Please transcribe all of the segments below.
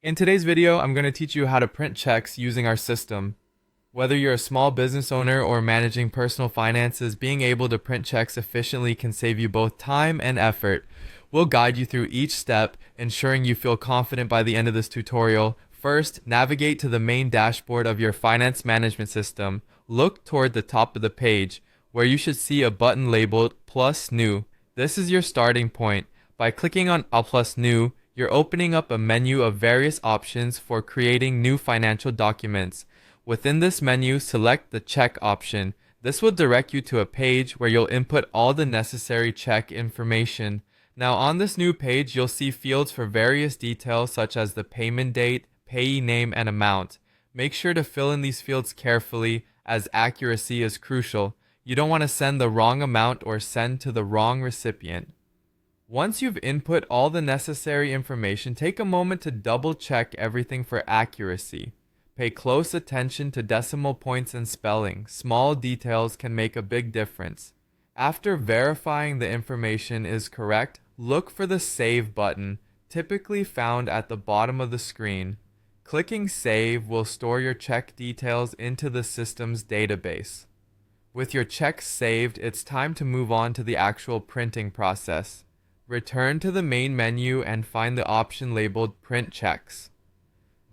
In today's video, I'm going to teach you how to print checks using our system. Whether you're a small business owner or managing personal finances, being able to print checks efficiently can save you both time and effort. We'll guide you through each step, ensuring you feel confident by the end of this tutorial. First, navigate to the main dashboard of your finance management system. Look toward the top of the page, where you should see a button labeled Plus New. This is your starting point. By clicking on Plus New, you're opening up a menu of various options for creating new financial documents. Within this menu, select the check option. This will direct you to a page where you'll input all the necessary check information. Now on this new page, you'll see fields for various details such as the payment date, payee name, and amount. Make sure to fill in these fields carefully, as accuracy is crucial. You don't want to send the wrong amount or send to the wrong recipient. Once you've input all the necessary information, take a moment to double check everything for accuracy. Pay close attention to decimal points and spelling. Small details can make a big difference. After verifying the information is correct, look for the Save button, typically found at the bottom of the screen. Clicking Save will store your check details into the system's database. With your checks saved, it's time to move on to the actual printing process. Return to the main menu and find the option labeled Print Checks.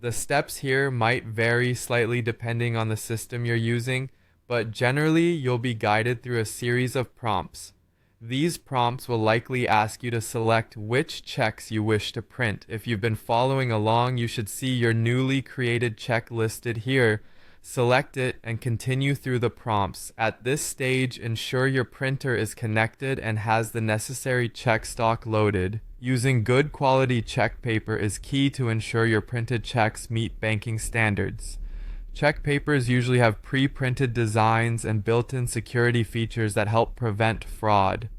The steps here might vary slightly depending on the system you're using, but generally you'll be guided through a series of prompts. These prompts will likely ask you to select which checks you wish to print. If you've been following along, you should see your newly created check listed here. Select it and continue through the prompts. At this stage, ensure your printer is connected and has the necessary check stock loaded. Using good quality check paper is key to ensure your printed checks meet banking standards. Check papers usually have pre-printed designs and built-in security features that help prevent fraud.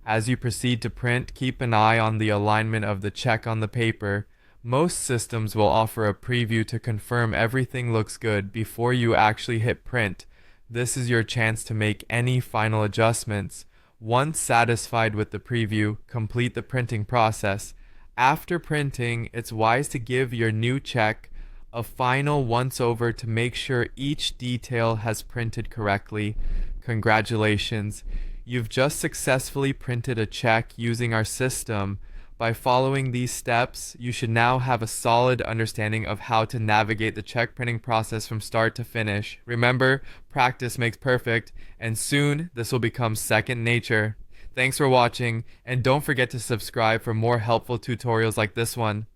As you proceed to print, keep an eye on the alignment of the check on the paper. Most systems will offer a preview to confirm everything looks good before you actually hit print. This is your chance to make any final adjustments. Once satisfied with the preview, complete the printing process. After printing, it's wise to give your new check a final once-over to make sure each detail has printed correctly. Congratulations! You've just successfully printed a check using our system. By following these steps, you should now have a solid understanding of how to navigate the check printing process from start to finish. Remember, practice makes perfect, and soon this will become second nature. Thanks for watching, and don't forget to subscribe for more helpful tutorials like this one.